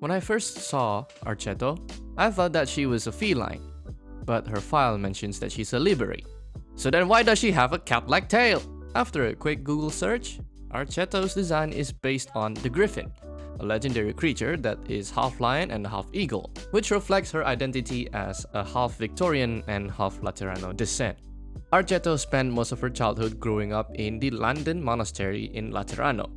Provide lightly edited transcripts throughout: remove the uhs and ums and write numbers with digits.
When I first saw Archetto, I thought that she was a feline, but her file mentions that she's a liberate. So then why does she have a cat-like tail? After a quick Google search, Archetto's design is based on the griffin, a legendary creature that is half lion and half eagle, which reflects her identity as a half Victorian and half Laterano descent. Archetto spent most of her childhood growing up in the Landen Monastery in Laterano.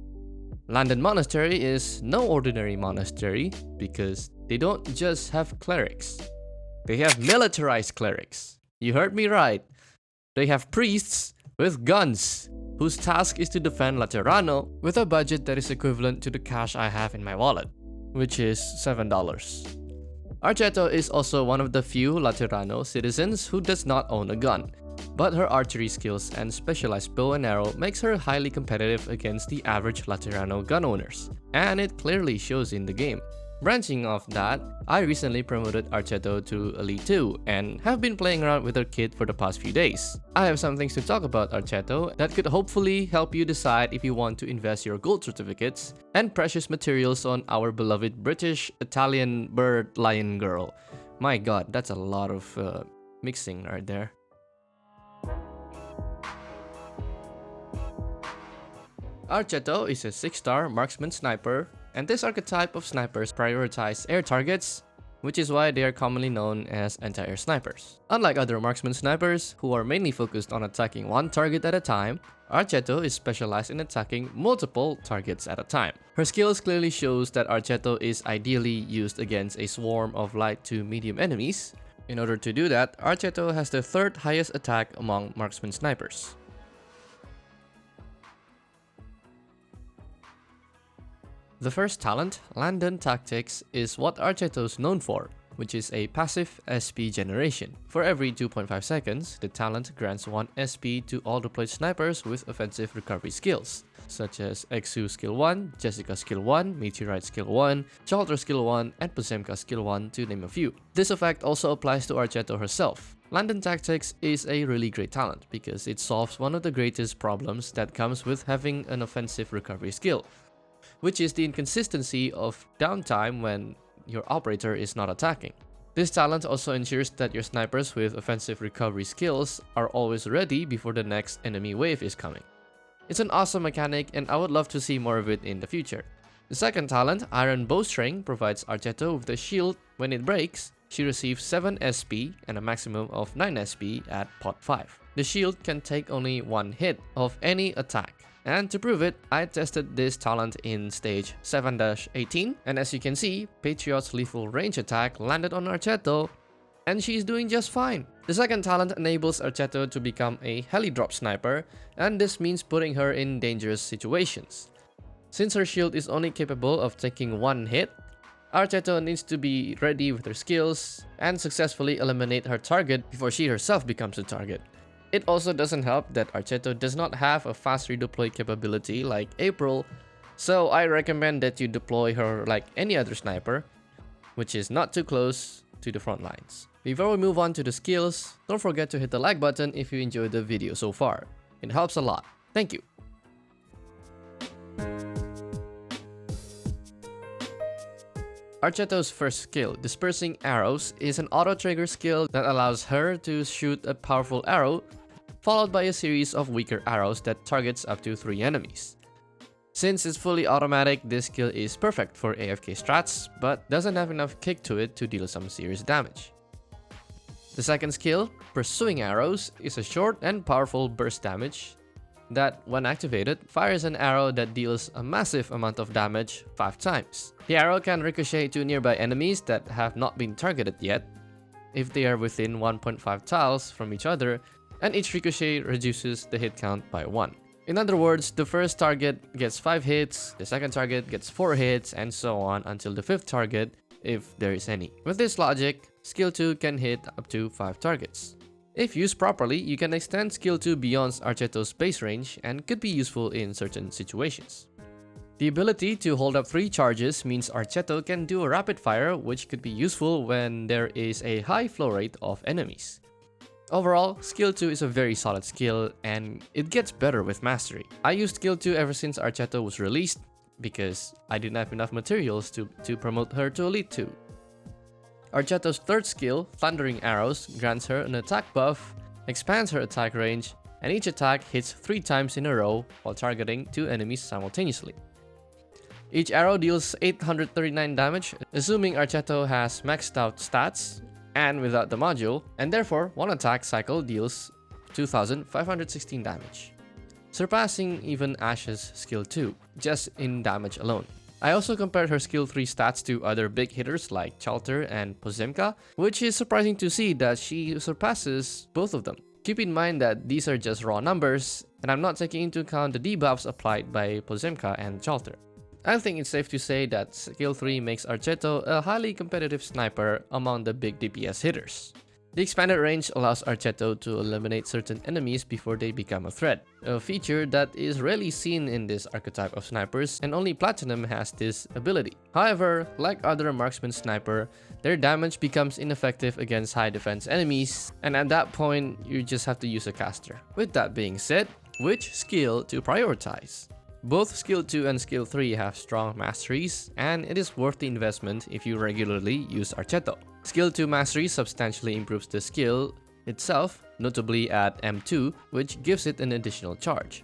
Landen Monastery is no ordinary monastery because they don't just have clerics. They have militarized clerics. You heard me right. They have priests with guns, whose task is to defend Laterano with a budget that is equivalent to the cash I have in my wallet, which is $7. Archetto is also one of the few Laterano citizens who does not own a gun, but her archery skills and specialized bow and arrow makes her highly competitive against the average Laterano gun owners, and it clearly shows in the game. Branching off that, I recently promoted Archetto to Elite 2 and have been playing around with her kit for the past few days. I have some things to talk about Archetto that could hopefully help you decide if you want to invest your gold certificates and precious materials on our beloved British Italian bird lion girl. My god, that's a lot of mixing right there. Archetto is a 6-star marksman sniper, and this archetype of snipers prioritize air targets, which is why they are commonly known as anti-air snipers. Unlike other marksman snipers, who are mainly focused on attacking one target at a time, Archetto is specialized in attacking multiple targets at a time. Her skills clearly shows that Archetto is ideally used against a swarm of light to medium enemies. In order to do that, Archetto has the 3rd highest attack among marksman snipers. The first talent, Landen Tactics, is what Archetto is known for, which is a passive SP generation. For every 2.5 seconds, the talent grants 1 SP to all deployed snipers with offensive recovery skills, such as Exu Skill 1, Jessica Skill 1, Meteorite Skill 1, Shelter Skill 1, and Posemka Skill 1 to name a few. This effect also applies to Archetto herself. Landen Tactics is a really great talent because it solves one of the greatest problems that comes with having an offensive recovery skill, which is the inconsistency of downtime when your operator is not attacking. This talent also ensures that your snipers with offensive recovery skills are always ready before the next enemy wave is coming. It's an awesome mechanic and I would love to see more of it in the future. The second talent, Iron Bowstring, provides Archetto with a shield. When it breaks, she receives 7 SP and a maximum of 9 SP at pot 5. The shield can take only 1 hit of any attack. And to prove it, I tested this talent in stage 7-18, and as you can see, Patriot's lethal range attack landed on Archetto, and she's doing just fine. The second talent enables Archetto to become a heli drop sniper, and this means putting her in dangerous situations. Since her shield is only capable of taking 1 hit, Archetto needs to be ready with her skills and successfully eliminate her target before she herself becomes a target. It also doesn't help that Archetto does not have a fast redeploy capability like April, so I recommend that you deploy her like any other sniper, which is not too close to the front lines. Before we move on to the skills, don't forget to hit the like button if you enjoyed the video so far. It helps a lot. Thank you. Archetto's first skill, Dispersing Arrows, is an auto-trigger skill that allows her to shoot a powerful arrow, followed by a series of weaker arrows that targets up to 3 enemies. Since it's fully automatic, this skill is perfect for AFK strats, but doesn't have enough kick to it to deal some serious damage. The second skill, Pursuing Arrows, is a short and powerful burst damage that, when activated, fires an arrow that deals a massive amount of damage 5 times. The arrow can ricochet to nearby enemies that have not been targeted yet, if they are within 1.5 tiles from each other, and each ricochet reduces the hit count by 1. In other words, the first target gets 5 hits, the second target gets 4 hits, and so on until the 5th target, if there is any. With this logic, Skill 2 can hit up to 5 targets. If used properly, you can extend Skill 2 beyond Archetto's base range and could be useful in certain situations. The ability to hold up 3 charges means Archetto can do a rapid fire, which could be useful when there is a high flow rate of enemies. Overall, Skill 2 is a very solid skill and it gets better with mastery. I used Skill 2 ever since Archetto was released, because I didn't have enough materials to promote her to Elite 2. Archetto's third skill, Thundering Arrows, grants her an attack buff, expands her attack range, and each attack hits 3 times in a row while targeting 2 enemies simultaneously. Each arrow deals 839 damage, assuming Archetto has maxed out stats and without the module, and therefore one attack cycle deals 2516 damage, surpassing even Ash's skill 2, just in damage alone. I also compared her skill 3 stats to other big hitters like Chalter and Pozemka, which is surprising to see that she surpasses both of them. Keep in mind that these are just raw numbers, and I'm not taking into account the debuffs applied by Pozemka and Chalter. I think it's safe to say that skill 3 makes Archetto a highly competitive sniper among the big DPS hitters. The expanded range allows Archetto to eliminate certain enemies before they become a threat, a feature that is rarely seen in this archetype of snipers, and only Platinum has this ability. However, like other marksman sniper, their damage becomes ineffective against high defense enemies, and at that point, you just have to use a caster. With that being said, which skill to prioritize? Both skill 2 and skill 3 have strong masteries, and it is worth the investment if you regularly use Archetto. Skill 2 mastery substantially improves the skill itself, notably at M2, which gives it an additional charge.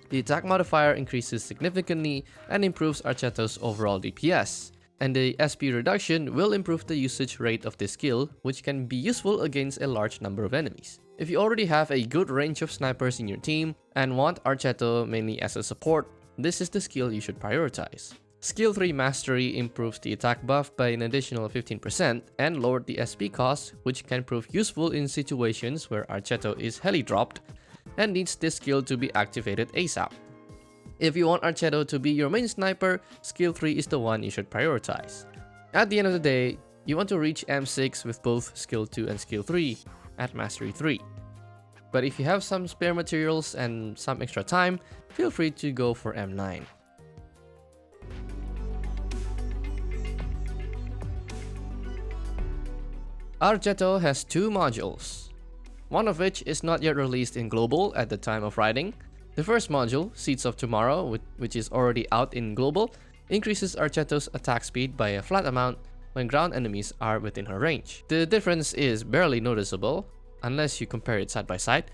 The attack modifier increases significantly and improves Archetto's overall DPS, and the SP reduction will improve the usage rate of this skill, which can be useful against a large number of enemies. If you already have a good range of snipers in your team and want Archetto mainly as a support, this is the skill you should prioritize. Skill 3 Mastery improves the attack buff by an additional 15% and lowered the SP cost, which can prove useful in situations where Archetto is heli dropped and needs this skill to be activated ASAP. If you want Archetto to be your main sniper, Skill 3 is the one you should prioritize. At the end of the day, you want to reach M6 with both Skill 2 and Skill 3 at Mastery 3. But if you have some spare materials and some extra time, feel free to go for M9. Archetto has 2 modules, one of which is not yet released in Global at the time of writing. The first module, Seeds of Tomorrow, which is already out in Global, increases Archetto's attack speed by a flat amount when ground enemies are within her range. The difference is barely noticeable, unless you compare it side by side,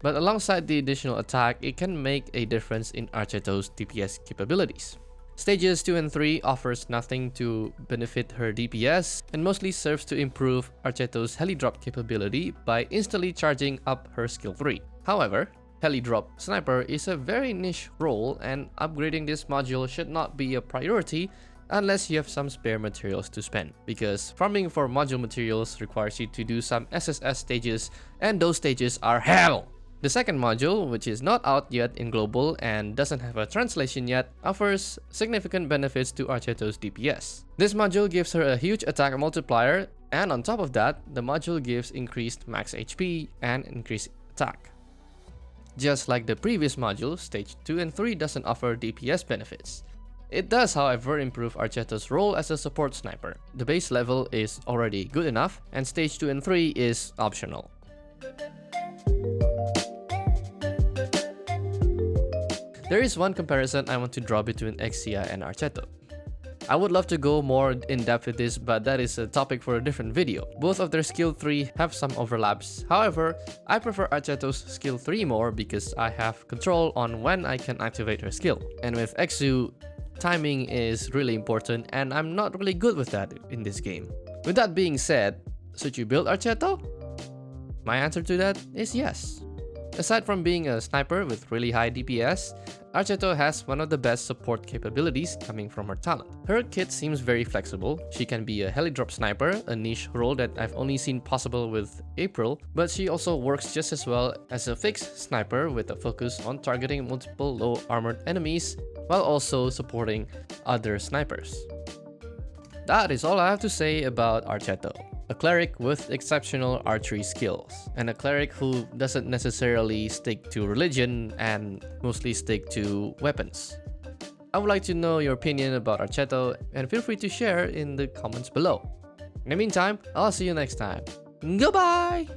but alongside the additional attack, it can make a difference in Archetto's DPS capabilities. Stages 2 and 3 offers nothing to benefit her DPS and mostly serves to improve Archetto's heli drop capability by instantly charging up her skill 3. However, heli drop sniper is a very niche role, and upgrading this module should not be a priority unless you have some spare materials to spend, because farming for module materials requires you to do some SSS stages, and those stages are hell! The second module, which is not out yet in Global and doesn't have a translation yet, offers significant benefits to Archetto's DPS. This module gives her a huge attack multiplier, and on top of that, the module gives increased max HP and increased attack. Just like the previous module, Stage 2 and 3 doesn't offer DPS benefits. It does, however, improve Archetto's role as a support sniper. The base level is already good enough, and Stage 2 and 3 is optional. There is one comparison I want to draw between Exia and Archetto. I would love to go more in depth with this, but that is a topic for a different video. Both of their skill 3 have some overlaps. However, I prefer Archetto's skill 3 more because I have control on when I can activate her skill. And with Exu, timing is really important, and I'm not really good with that in this game. With that being said, should you build Archetto? My answer to that is yes. Aside from being a sniper with really high DPS, Archetto has one of the best support capabilities coming from her talent. Her kit seems very flexible. She can be a heli drop sniper, a niche role that I've only seen possible with April, but she also works just as well as a fixed sniper with a focus on targeting multiple low armored enemies while also supporting other snipers. That is all I have to say about Archetto. A cleric with exceptional archery skills, and a cleric who doesn't necessarily stick to religion and mostly stick to weapons. I would like to know your opinion about Archetto, and feel free to share in the comments below. In the meantime, I'll see you next time. Goodbye!